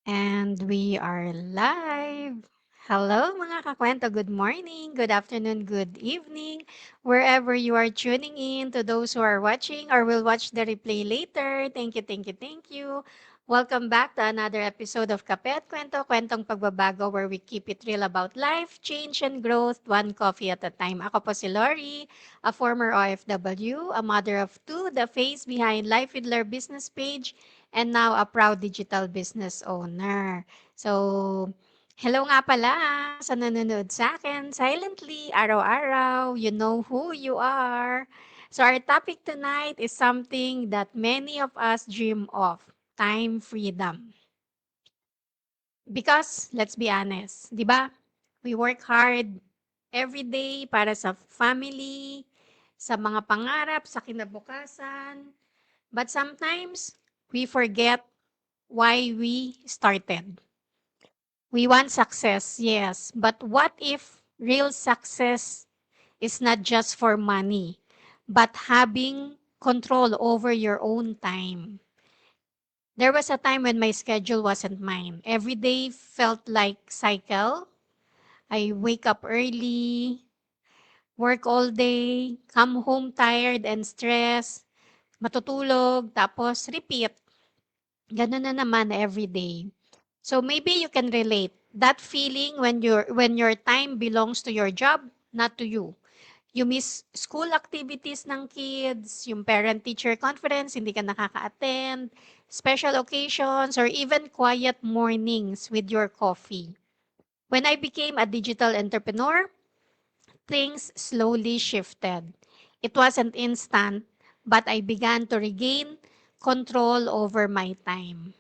And we are live. Hello mga kakwento, good morning, good afternoon, good evening, wherever you are tuning in. To those who are watching or will watch the replay later, thank you, thank you, thank you. Welcome back to another episode of Kape at Kwento, Kwentong Pagbabago, where we keep it real about life, change, and growth, one coffee at a time. Ako po si Lori, a former OFW, a mother of two, the face behind Life with Lure business page, and now a proud digital business owner. So, hello nga pala sa nanonood sa akin silently, araw-araw, you know who you are. So, our topic tonight is something that many of us dream of, time freedom. Because, let's be honest, di ba? We work hard every day para sa family, sa mga pangarap, sa kinabukasan. But sometimes, we forget why we started. We want success, yes. But what if real success is not just for money, but having control over your own time? There was a time when my schedule wasn't mine. Every day felt like cycle. I wake up early, work all day, come home tired and stressed, matutulog, tapos repeat. Ganun na naman every day. So maybe you can relate that feeling when your time belongs to your job, not to you. You miss school activities ng kids, yung parent-teacher conference, hindi ka nakaka-attend, special occasions, or even quiet mornings with your coffee. When I became a digital entrepreneur, things slowly shifted. It wasn't instant, but I began to regain control over my time.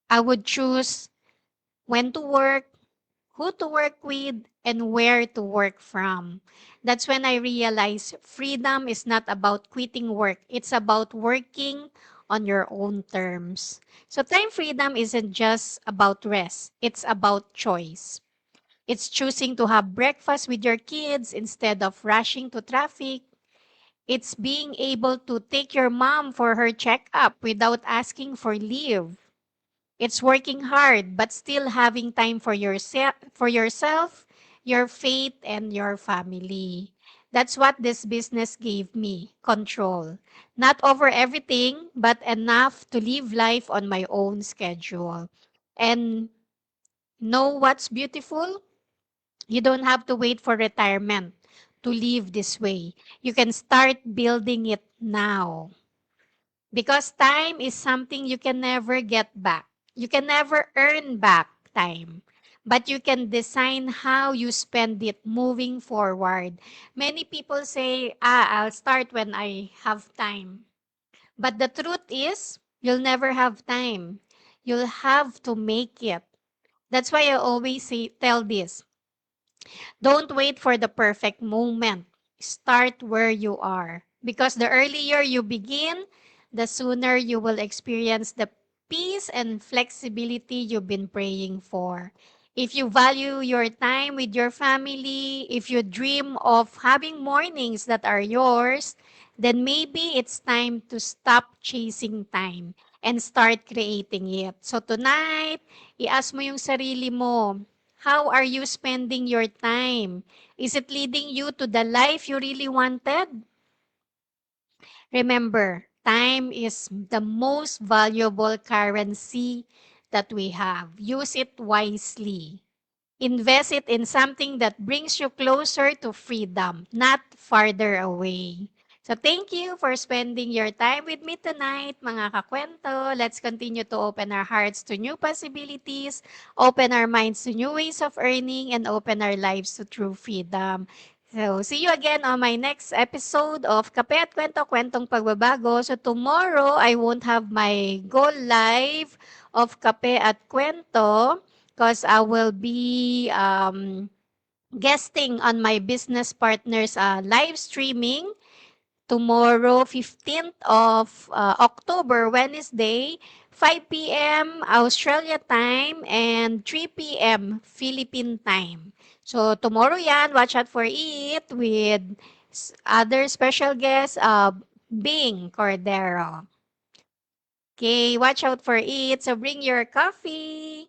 I would choose when to work, who to work with, and where to work from. That's when I realized freedom is not about quitting work, it's about working on your own terms. So, time freedom isn't just about rest, it's about choice. It's choosing to have breakfast with your kids instead of rushing to traffic. It's being able to take your mom for her checkup without asking for leave. It's working hard but still having time for yourself, your faith and your family. That's what this business gave me, control. Not over everything, but enough to live life on my own schedule. And know what's beautiful? You don't have to wait for retirement to live this way. You can start building it now. Because time is something you can never get back. You can never earn back time. But you can design how you spend it moving forward. Many people say, I'll start when I have time. But the truth is, you'll never have time. You'll have to make it. That's why I always tell this. Don't wait for the perfect moment. Start where you are. Because the earlier you begin, the sooner you will experience the peace and flexibility you've been praying for. If you value your time with your family, if you dream of having mornings that are yours, then maybe it's time to stop chasing time and start creating it. So tonight, i-ask mo yung sarili mo, how are you spending your time? Is it leading you to the life you really wanted? Remember, time is the most valuable currency that we have. Use it wisely. Invest it in something that brings you closer to freedom, not farther away. So thank you for spending your time with me tonight, mga kakwento. Let's continue to open our hearts to new possibilities, open our minds to new ways of earning, and open our lives to true freedom. So, see you again on my next episode of Kape at Kwento, Kwentong Pagbabago. So, tomorrow, I won't have my go live of Kape at Kwento because I will be guesting on my business partner's live streaming tomorrow, 15th of October, Wednesday, 5 p.m. Australia time and 3 p.m. Philippine time. So tomorrow yan, watch out for it with other special guest, Bing Cordero. Okay, watch out for it. So bring your coffee.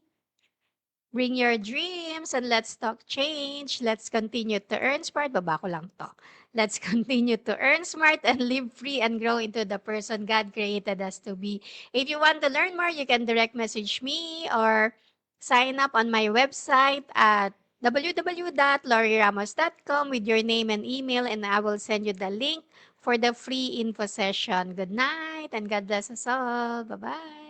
Bring your dreams and let's talk change. Let's continue to earn smart. Baba ko lang to. Let's continue to earn smart and live free and grow into the person God created us to be. If you want to learn more, you can direct message me or sign up on my website at www.loriramos.com with your name and email, and I will send you the link for the free info session. Good night and God bless us all. Bye-bye.